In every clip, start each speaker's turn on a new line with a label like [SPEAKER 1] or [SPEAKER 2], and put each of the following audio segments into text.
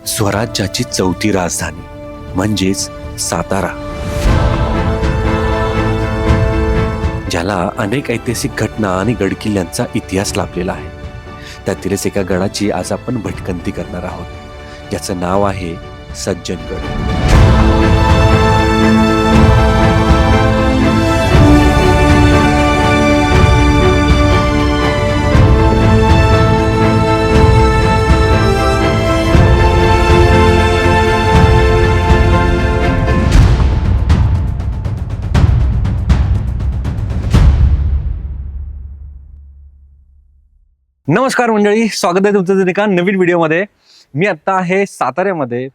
[SPEAKER 1] स्वराज्याची चौथी राजधानी म्हणजेच सातारा, ज्याला अनेक ऐतिहासिक घटना आणि गडकिल्ल्यांचा इतिहास लाभलेला आहे. त्यातीलच एका गडाची आज आपण भटकंती करणार आहोत, ज्याचं नाव आहे सज्जनगड. नमस्कार मंडळी, स्वागत आहे तुमचं एका नवीन व्हिडिओमध्ये. मी आत्ता आहे साताऱ्यामध्ये.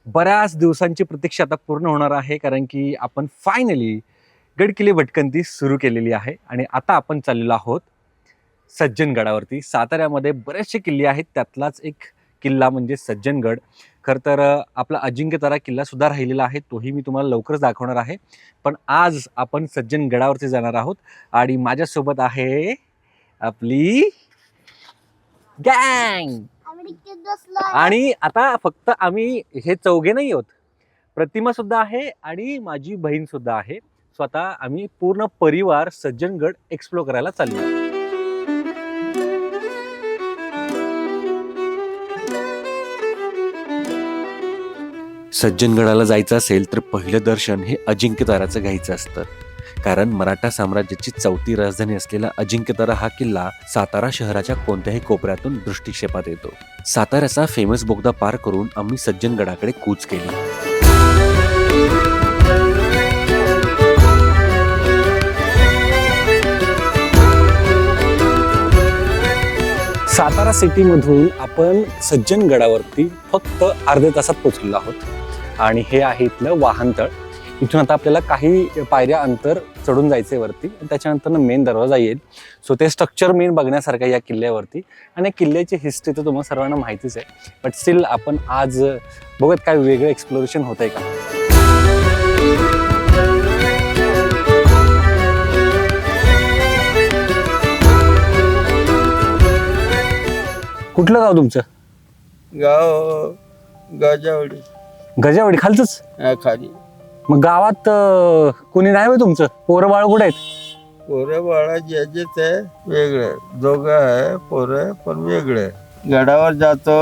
[SPEAKER 1] बऱ्याच दिवसांची प्रतीक्षा आता पूर्ण होणार आहे, कारण की आपण फायनली गडकिल्ले भटकंती सुरू केलेली आहे आणि आता आपण चाललेलो आहोत सज्जनगडावरती. साताऱ्यामध्ये बरेचसे किल्ले आहेत, त्यातलाच एक किल्ला म्हणजे सज्जनगड. खरं तर आपला अजिंक्यतारा किल्ला सुद्धा राहिलेला आहे, तोही मी तुम्हाला लवकरच दाखवणार आहे. पण आज आपण सज्जनगडावरती जाणार आहोत आणि माझ्यासोबत आहे आपली गँग. आणि आता फक्त आम्ही हे चौघे नाही आहोत, प्रतिमा सुद्धा आहे आणि माझी बहीण सुद्धा आहे. स्वतः आम्ही पूर्ण परिवार सज्जनगड एक्सप्लोर करायला चाललो आहोत. सज्जनगडाला जायचं असेल तर पहिलं दर्शन हे अजिंक्यताराचं घ्यायचं असतं, कारण मराठा साम्राज्याची चौथी राजधानी असलेला अजिंक्यतारा हा किल्ला सातारा शहराच्या कोणत्याही कोपऱ्यातून दृष्टिक्षेपात येतो. साताऱ्याचा फेमस बोगदा पार करून आम्ही सज्जनगडाकडे कूच केली. सातारा सिटीमधून आपण सज्जनगडावरती फक्त अर्ध्या तासात पोहोचलेलो आहोत आणि हे आहे इथलं वाहनतळ. इथून आता आपल्याला काही पायऱ्या अंतर चढून जायचे वरती, त्याच्यानंतर मेन दरवाजा येईल. सो ते स्ट्रक्चर मेन बघण्यासारखं या किल्ल्यावरती, आणि किल्ल्याची हिस्ट्री तर तुम्हाला सर्वांना माहितीच आहे. बट स्टील आपण आज बघत काय वेगळं एक्सप्लोरेशन होत आहे का. कुठलं गाव तुमचं?
[SPEAKER 2] गाव गजावडी.
[SPEAKER 1] गजावडी खालचंच?
[SPEAKER 2] खाली.
[SPEAKER 1] मग गावात कोणी नाही होय तुमचं? पोरं बाळ कुठे आहेत?
[SPEAKER 2] पोरं बाळा ज्याचेच आहे वेगळे, दोघं आहे पोरं पण वेगळे. गडावर जातो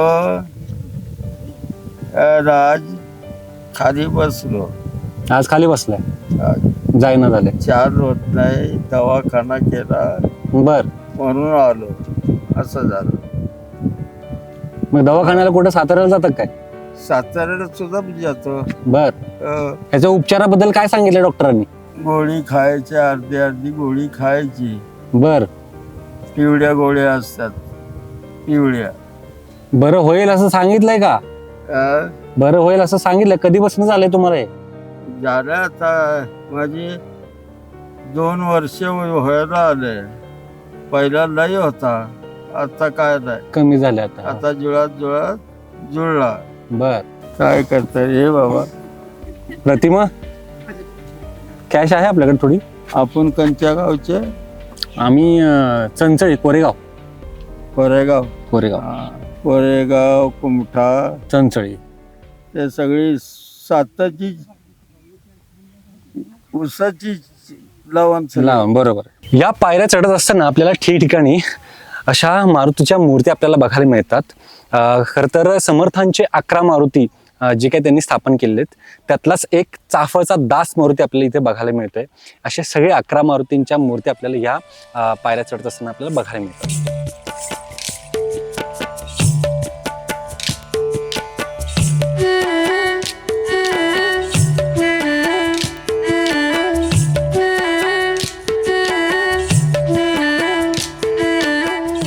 [SPEAKER 2] राज खाली बसलो.
[SPEAKER 1] आज खाली बसलाय, जायना झाले.
[SPEAKER 2] चार होत नाही, दवाखाना केला
[SPEAKER 1] बर,
[SPEAKER 2] म्हणून आलो. असं झालं.
[SPEAKER 1] मग दवाखान्याला कुठं साताऱ्याला जातात काय?
[SPEAKER 2] साताऱ्याला सुद्धा जातो.
[SPEAKER 1] बर, ह्याच्या उपचाराबद्दल काय सांगितलं डॉक्टरांनी?
[SPEAKER 2] गोळी खायची, अर्धी अर्धी गोळी खायची.
[SPEAKER 1] बर,
[SPEAKER 2] पिवळ्या गोळ्या असतात, पिवळ्या.
[SPEAKER 1] बरं होईल असं सांगितलंय का? बरं होईल असं सांगितलंय. कधीपासून झालंय तुम्हाला हे?
[SPEAKER 2] झालं आता माझी 2 वर्ष व्हायला आले. पहिला लय होता, आता काय नाही,
[SPEAKER 1] कमी झाले आता.
[SPEAKER 2] आता जुळत जुळला.
[SPEAKER 1] बर,
[SPEAKER 2] काय करता हे बाबा.
[SPEAKER 1] प्रतिमा, कॅश आहे आपल्याकडे थोडी?
[SPEAKER 2] आपण कोणत्या गावचे?
[SPEAKER 1] आम्ही चंचळी, कोरेगाव.
[SPEAKER 2] कोरेगाव.
[SPEAKER 1] कोरेगाव,
[SPEAKER 2] कोरेगाव, कुमठा,
[SPEAKER 1] चंचळी,
[SPEAKER 2] ते सगळी साताची उसाची लावण.
[SPEAKER 1] बरोबर. या पायऱ्या चढत असताना आपल्याला ठिकठिकाणी अशा मारुतीच्या मूर्ती आपल्याला बघायला मिळतात. खरं तर समर्थांचे 11 मारुती जे काही त्यांनी स्थापन केलेत, त्यातलाच एक चाफळचा दास मारुती आपल्याला इथे बघायला मिळतोय. असे सगळे 11 मारुतींच्या मूर्ती आपल्याला या पायऱ्या चढत असताना आपल्याला बघायला मिळतात.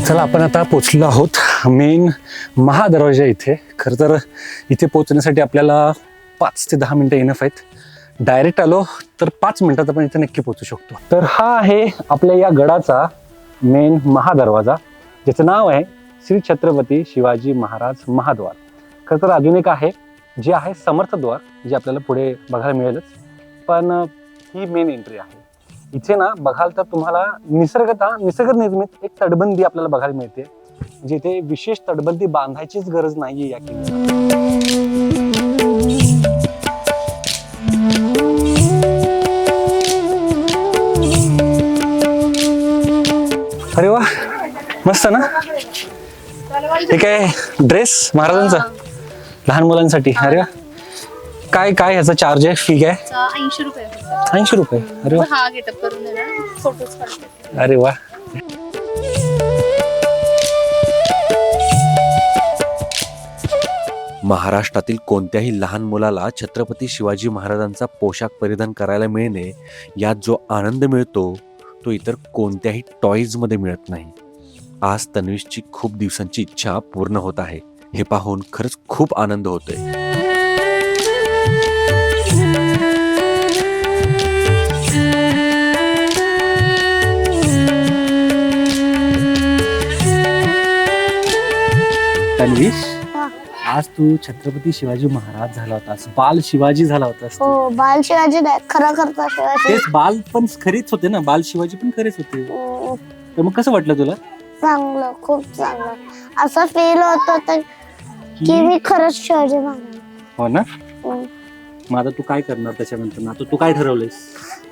[SPEAKER 1] चला, आपण आता पोचलो आहोत मेन महादरवाजा इथे. खरं तर इथे पोहोचण्यासाठी आपल्याला 5 ते 10 मिनिटं इनफ आहेत. डायरेक्ट आलो तर 5 मिनिटात आपण इथे नक्की पोहोचू शकतो. तर हा आहे आपल्या या गडाचा मेन महादरवाजा, ज्याचं नाव आहे श्री छत्रपती शिवाजी महाराज महाद्वार. खरं तर अजून एक आहे जे आहे समर्थद्वार, जे आपल्याला पुढे बघायला मिळेलच. पण ही मेन एंट्री आहे. इथे ना बघाल तर तुम्हाला निसर्ग निर्मित एक तटबंदी आपल्याला बघायला मिळते, जिथे विशेष तटबंदी बांधायचीच गरज नाहीये या किल्ल्याला. हे काय ड्रेस महाराजांचा लहान मुलांसाठी? अरे वा. काय काय ह्याचा चार्ज आहे, फी काय?
[SPEAKER 3] 80 रुपये फक्त.
[SPEAKER 1] 80 रुपये. अरे वा.
[SPEAKER 3] हा गेटअप करून देणार, फोटोज काढतात.
[SPEAKER 1] अरे वा.
[SPEAKER 4] महाराष्ट्रातील कोणत्याही लहान मुलाला छत्रपती शिवाजी महाराजांचा पोशाख परिधान करायला मिळणे, यात जो आनंद मिळतो तो इतर कोणत्याही टॉईजमध्ये मिळत नाही. आज तन्वीशची खूप दिवसांची इच्छा पूर्ण होत आहे. हे पाहून खरंच खूप आनंद होतोय.
[SPEAKER 1] तन्वीश, आज तू छत्रपती शिवाजी महाराज झाला होतास, बाल शिवाजी झाला होतास.
[SPEAKER 5] हो, बाल शिवाजी नाही, खरा करता शिवाजी.
[SPEAKER 1] तेच, बाल पण खरेच होते ना, बाल शिवाजी पण खरेच होते. तर मग कसं वाटलं तुला?
[SPEAKER 5] चांगलं, खूप चांगलं. असं फील होत होतं की मी खरंच शिवाजी महाराज.
[SPEAKER 1] हो ना.
[SPEAKER 5] हम्म.
[SPEAKER 1] मग आता तू काय करणार त्याच्यानंतर? आता तू काय ठरवलंयस?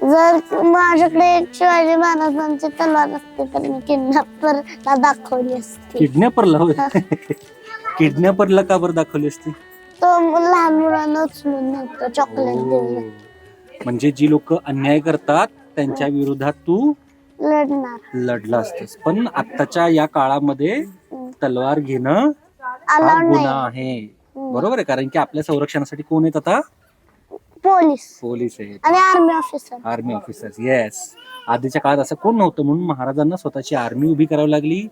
[SPEAKER 5] जर माझ्याकडे एक शिवाजी महाराजांची तलवार असते तर मी किडनॅपरला दाखवली असती.
[SPEAKER 1] किडनॅपरला? होय. किडनॅपरला का बरं दाखवली असती?
[SPEAKER 5] तो लहान मुलांना उचलून नेतो चॉकलेट देऊन.
[SPEAKER 1] म्हणजे जी लोक अन्याय करतात त्यांच्या विरोधात तू
[SPEAKER 5] लढणार.
[SPEAKER 1] लढला असतस. पण आत्ताच्या या काळामध्ये तलवार घेणं हा
[SPEAKER 5] अलाउड
[SPEAKER 1] गुन्हा
[SPEAKER 5] नाही.
[SPEAKER 1] आहे. बरोबर आहे, कारण की आपल्या संरक्षणासाठी कोण आहेत आता?
[SPEAKER 5] पोलीस
[SPEAKER 1] पोलीस आहेत,
[SPEAKER 5] आणि army officer.
[SPEAKER 1] Army officers. Yes. आधीच्या काळात असं कोण नव्हतं, म्हणून महाराजांना स्वतःची आर्मी उभी करावी लागली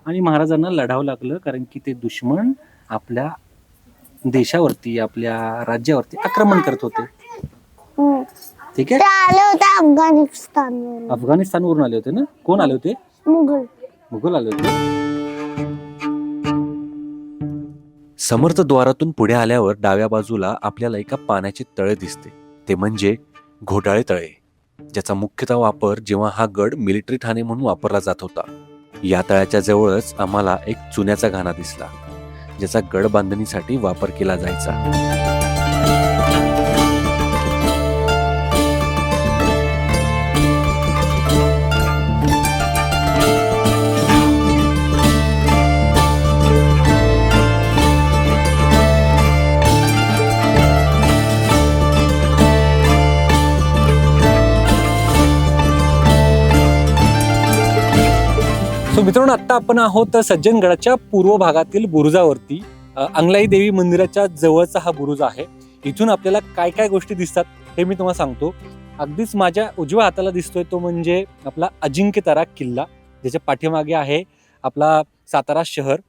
[SPEAKER 1] आणि महाराजांना लढावं लागलं, कारण की ते दुश्मन आपल्या देशावरती, आपल्या राज्यावरती आक्रमण करत होते. ठीक
[SPEAKER 5] ते
[SPEAKER 1] आहे.
[SPEAKER 5] आले होते अफगाणिस्तानवरून.
[SPEAKER 1] अफगाणिस्तानवरून आले होते ना? कोण आले होते?
[SPEAKER 5] मुघल.
[SPEAKER 1] मुघल आले होते.
[SPEAKER 4] समर्थ द्वारातून पुढे आल्यावर डाव्या बाजूला आपल्याला एका पाण्याचे तळे दिसते. ते म्हणजे घोटाळे तळे, ज्याचा मुख्यतः वापर जेव्हा हा गड मिलिटरी ठाणे म्हणून वापरला जात होता. या तळ्याच्या जवळच आम्हाला एक चुन्याचा घाणा दिसला, ज्याचा गड बांधणीसाठी वापर केला जायचा.
[SPEAKER 1] सो मित्रांनो, आता आपण आहोत सज्जनगडाच्या पूर्व भागातील बुरुजावरती. अंगलाई देवी मंदिराच्या जवळचा हा बुरुज आहे. इथून आपल्याला काय काय गोष्टी दिसतात हे मी तुम्हाला सांगतो. अगदीच माझ्या उजव्या हाताला दिसतोय तो म्हणजे आपला अजिंक्यतारा किल्ला, ज्याच्या पाठीमागे आहे आपला सातारा शहर.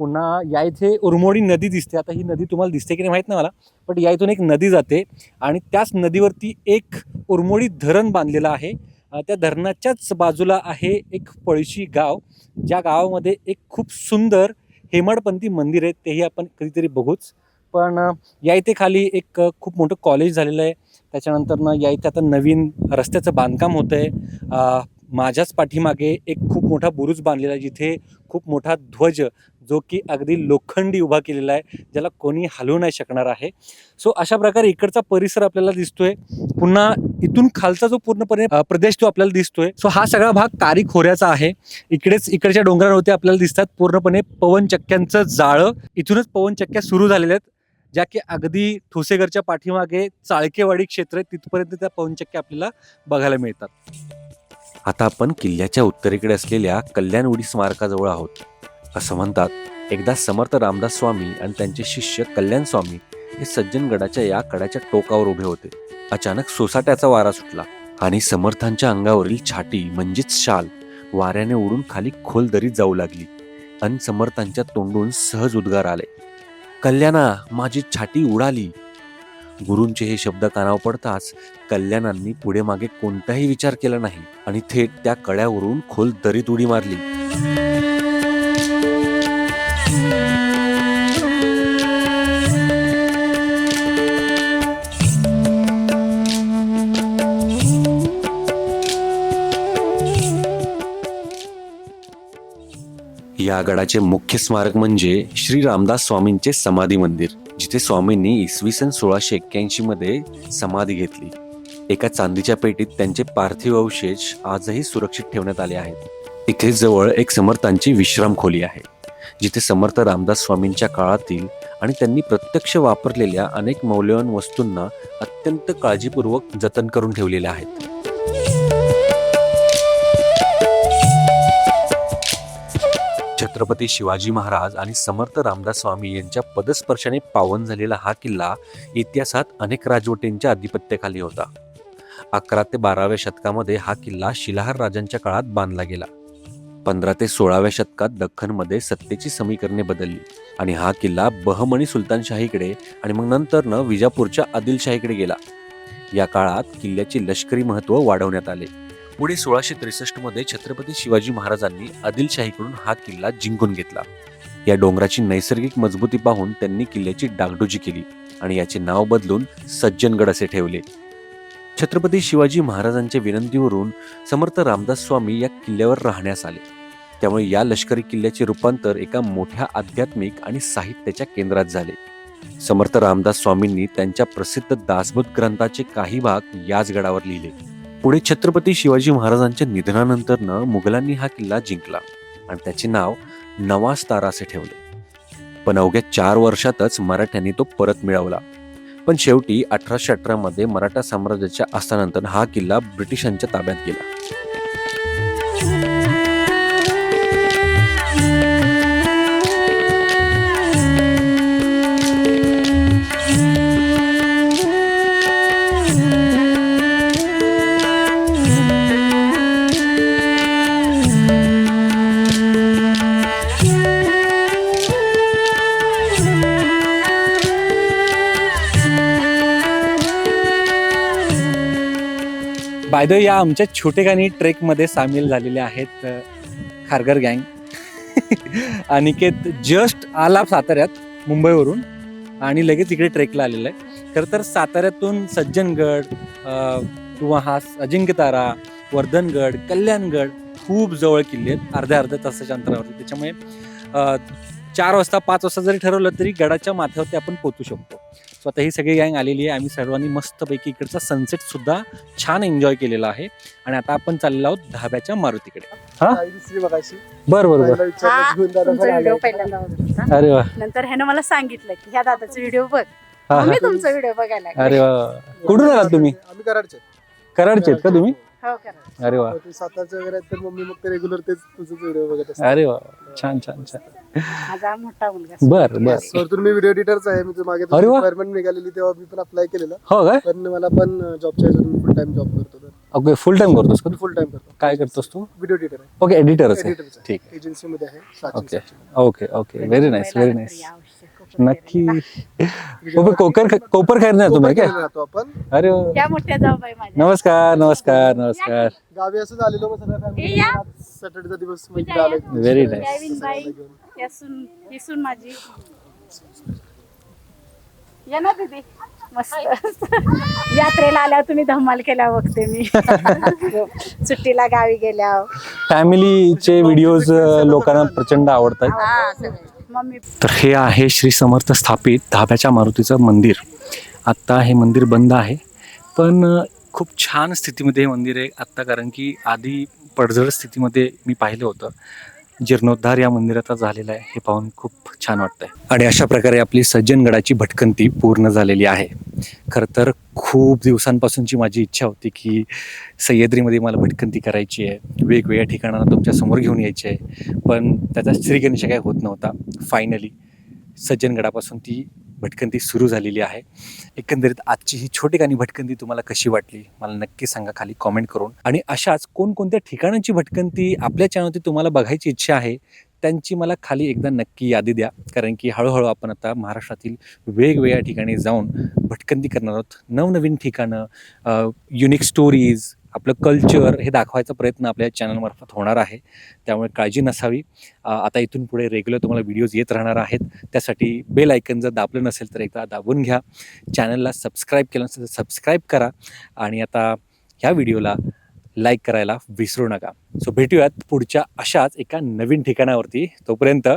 [SPEAKER 1] पुन्हा या इथे उरमोडी नदी दिसते. आता ही नदी तुम्हाला दिसते की नाही माहित नाही मला, पण या इथून एक नदी जाते आणि त्याच नदीवरती एक उरमोडी धरण बांधलेलं आहे. त्या धरणाच्याच बाजूला आहे एक पळशी गाव, ज्या गावामध्ये एक खूप सुंदर हेमाडपंथी मंदिर आहे. तेही आपण कधीतरी बघूच. पण या इथे खाली एक खूप मोठं कॉलेज झालेलं आहे. त्याच्यानंतर या इथे आता नवीन रस्त्याचं बांधकाम होतं आहे. माझ्याच पाठीमागे एक खूप मोठा बुरुज बांधलेला आहे, जिथे खूप मोठा ध्वज, जो की अगदी लोखंडी उभा केलेला आहे, ज्याला कोणी हलवू नाही शकणार आहे. सो अशा प्रकारे इकडचा परिसर आपल्याला दिसतोय. पुन्हा इथून खालचा जो पूर्णपणे प्रदेश तो आपल्याला दिसतोय. सो हा सगळा भाग कारी खोऱ्याचा आहे. इकडच्या डोंगरावरती आपल्याला दिसतात पूर्णपणे पवनचक्क्यांचं जाळं. इथूनच पवनचक्क्या सुरू झालेल्या आहेत, ज्या की अगदी ठोसेघरच्या पाठीमागे चाळकेवाडी क्षेत्र आहे, तिथपर्यंत त्या पवनचक्क्या आपल्याला बघायला मिळतात.
[SPEAKER 4] आता आपण किल्ल्याच्या उत्तरेकडे असलेल्या कल्याणवडी स्मारकाजवळ आहोत. असं म्हणतात, एकदा समर्थ रामदास स्वामी आणि त्यांचे शिष्य कल्याण स्वामी हे सज्जनगडाच्या या कड्याच्या टोकावर उभे होते. अचानक सोसाट्याचा वारा सुटला आणि समर्थांच्या अंगावरील छाटी म्हणजेच शाल वाऱ्याने उडून खाली खोल दरीत जाऊ लागली आणि समर्थांच्या तोंडून सहज उद्गार आले, कल्याणा, माझी छाटी उडाली. गुरूंचे हे शब्द कानावर पडताच कल्याणांनी पुढे मागे कोणताही विचार केला नाही आणि थेट त्या कड्यावरून खोल दरीत उडी मारली. या गडाचे मुख्य स्मारक म्हणजे श्री रामदास स्वामींचे समाधी मंदिर, जिथे स्वामींनी इसवी सन 1681 मध्ये समाधी घेतली. एका चांदीच्या पेटीत त्यांचे पार्थिव अवशेष आजही सुरक्षित ठेवण्यात आले आहेत. इथे जवळ एक समर्थांची विश्राम खोली आहे, जिथे समर्थ रामदास स्वामींच्या काळातील आणि त्यांनी प्रत्यक्ष वापरलेल्या अनेक मौल्यवान वस्तूंना अत्यंत काळजीपूर्वक जतन करून ठेवलेल्या आहेत. छत्रपती शिवाजी महाराज आणि समर्थ रामदास स्वामी यांच्या पदस्पर्शाने पावन झालेला हा किल्ला इतिहासात अनेक राजवटींच्या अधिपत्याखाली होता. 11 ते 12व्या शतकामध्ये हा किल्ला शिलाहार राजांच्या काळात बांधला गेला. 15 ते 16व्या शतकात दख्खनमध्ये सत्तेची समीकरणे बदलली आणि हा किल्ला बहमनी सुलतानशाहीकडे आणि मग नंतर विजापूरच्या आदिलशाहीकडे गेला. या काळात किल्ल्याचे लष्करी महत्त्व वाढवण्यात आले. पुढे 1663 मध्ये छत्रपती शिवाजी महाराजांनी आदिलशाहीकडून हा किल्ला जिंकून घेतला. या डोंगराची नैसर्गिक मजबूती पाहून त्यांनी किल्ल्याची डागडुजी केली आणि याचे नाव बदलून सज्जनगड असे ठेवले. छत्रपती शिवाजी महाराजांच्या विनंतीवरून समर्थ रामदास स्वामी या किल्ल्यावर राहण्यास आले. त्यामुळे या लष्करी किल्ल्याचे रूपांतर एका मोठ्या आध्यात्मिक आणि साहित्याच्या केंद्रात झाले. समर्थ रामदास स्वामींनी त्यांच्या प्रसिद्ध दासबोध ग्रंथाचे काही भाग याच गडावर लिहिले. पुढे छत्रपती शिवाजी महाराजांच्या निधनानंतर मुघलांनी हा किल्ला जिंकला आणि त्याचे नाव नवास्तारा असे ठेवले. पण अवघ्या 4 वर्षातच मराठ्यांनी तो परत मिळवला. पण शेवटी 1818 मध्ये मराठा साम्राज्याच्या अस्तानंतर हा किल्ला ब्रिटिशांच्या ताब्यात गेला.
[SPEAKER 1] बाय द वे, या आमच्या छोटेखानी ट्रेकमध्ये सामील झालेले आहेत खारघर गँग. अनिकेत जस्ट आला साताऱ्यात मुंबईवरून आणि लगेच इकडे ट्रेकला आलेला आहे. खरं तर साताऱ्यातून सज्जनगड किंवा हा अजिंक्यतारा, वर्धनगड, कल्याणगड खूप जवळ किल्ले आहेत, अर्ध्या तासाच्या अंतरावरती. त्याच्यामुळे 4 वाजता 5 वाजता जरी ठरवलं तरी गडाच्या माथ्यावरती आपण पोहोचू शकतो. सो आता ही सगळी गँग आलेली आहे. आम्ही सर्वांनी मस्तपैकी इकडचा सनसेट सुद्धा छान एन्जॉय केलेला आहे आणि आता आपण चाललेलो आहोत धाब्याच्या मारुतीकडे. बरं बरं बरं.
[SPEAKER 3] तुमचा व्हिडिओ पहिल्यांदा बघत होता.
[SPEAKER 1] अरे वा.
[SPEAKER 3] नंतर ह्यानं मला सांगितलं की ह्या दादाचा व्हिडिओ बघ.
[SPEAKER 1] हा,
[SPEAKER 3] मग मी
[SPEAKER 1] हा.
[SPEAKER 3] तुमचा व्हिडिओ बघायला लागले.
[SPEAKER 1] अरे वा. कुठून आलात तुम्ही?
[SPEAKER 6] आम्ही कराडचे.
[SPEAKER 1] कराडचे आहेत का तुम्ही?
[SPEAKER 3] हो करा.
[SPEAKER 1] अरे वा.
[SPEAKER 6] सातारचे वगैरे आहेत तर मम्मी मग ते रेग्युलर तेच तुझं व्हिडिओ बघत असते.
[SPEAKER 1] अरे वा. छान छान छान.
[SPEAKER 3] माझा मोठा मुलगा.
[SPEAKER 1] बर बर.
[SPEAKER 6] वरतून मी व्हिडिओ एडिटरच आहे. मी मागे
[SPEAKER 1] अरे वा.
[SPEAKER 6] रिक्वायरमेंट निघालेली तेव्हा मी पण अप्लाय केलेलं.
[SPEAKER 1] हो काय?
[SPEAKER 6] पण मला पण जॉबच्या ह्याच्यातून फुल टाइम जॉब करतो.
[SPEAKER 1] ओके, फुल टाइम करतोस का?
[SPEAKER 6] फुल टाइम करतो.
[SPEAKER 1] काय करतोस तू?
[SPEAKER 6] व्हिडिओ एडिटर आहे.
[SPEAKER 1] ओके, एडिटरच आहे.
[SPEAKER 6] एडिटरच आहे.
[SPEAKER 1] ठीक.
[SPEAKER 6] एजन्सी मध्ये आहे.
[SPEAKER 1] Okay okay okay. Very nice very nice. नक्की. कोपर खैर नाही तुम्ही काय?
[SPEAKER 6] राहतो आपण.
[SPEAKER 1] अरे वा.
[SPEAKER 3] त्या मोठ्या जाऊबाई माझ्या.
[SPEAKER 1] नमस्कार नमस्कार नमस्कार.
[SPEAKER 6] गावी असं आलेलो मग सगळ्या
[SPEAKER 3] ए, या.
[SPEAKER 6] फॅमिली सॅटर्डेचा दिवस मग इकडे आलो.
[SPEAKER 1] Very nice.
[SPEAKER 3] याविन बाई, यासून हिसून माझी. या ना दीदी. मस्त. यात्रेला आल्यावर तुम्ही धमाल केल्या बघते मी. सुट्टीला गावी गेल्या.
[SPEAKER 1] फॅमिलीचे व्हिडिओज लोकांना प्रचंड आवडतात.
[SPEAKER 3] मम्मी.
[SPEAKER 1] तर हे आहे श्री समर्थ स्थापित धाब्याच्या मारुतीचं मंदिर. आत्ता हे मंदिर बंद आहे, पण खूप छान स्थितीमध्ये हे मंदिर आहे आत्ता, कारण की आधी पडझड स्थितीमध्ये मी पाहिलं होतं. जीर्णोद्धार या मंदिराचा झालेला आहे, हे पाहून खूप छान वाटतंय. आणि अशा प्रकारे आपली सज्जनगडाची भटकंती पूर्ण झालेली आहे. खरं तर खूप दिवसांपासूनची माझी इच्छा होती की सह्याद्रीमध्ये मला भटकंती करायची आहे, वेगवेगळ्या ठिकाणांना तुमच्या समोर घेऊन यायची आहे, पण त्याचा श्रीगणेश काय होत नव्हता. फायनली सज्जनगडापासून ती भटकंती सुरू झालेली आहे. एकंदरीत आजची ही छोटेखानी भटकंती तुम्हाला कशी वाटली मला नक्की सांगा खाली कॉमेंट करून. आणि अशाच कोणकोणत्या ठिकाणांची भटकंती आपल्या चॅनलवरती तुम्हाला बघायची इच्छा आहे त्यांची मला खाली एकदा नक्की यादी द्या, कारण की हळूहळू आपण आता महाराष्ट्रातील वेगवेगळ्या ठिकाणी जाऊन भटकंती करणार आहोत. नवनवीन ठिकाणं, युनिक स्टोरीज, आपलं कल्चर हे दाखवायचा प्रयत्न आपल्या चॅनलमार्फत होणार आहे. त्यामुळे काळजी नसावी. आता इथून पुढे रेग्युलर तुम्हाला व्हिडिओज येत राहणार आहेत. त्यासाठी बेल आयकन जर दाबलं नसेल तर एकदा दाबून घ्या. चॅनलला सबस्क्राईब केलं नसेल तर सबस्क्राईब करा आणि आता ह्या व्हिडिओला लाईक करायला विसरू नका. सो भेटूयात पुढच्या अशाच एका नवीन ठिकाणावरती. तोपर्यंत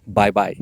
[SPEAKER 1] बाय बाय.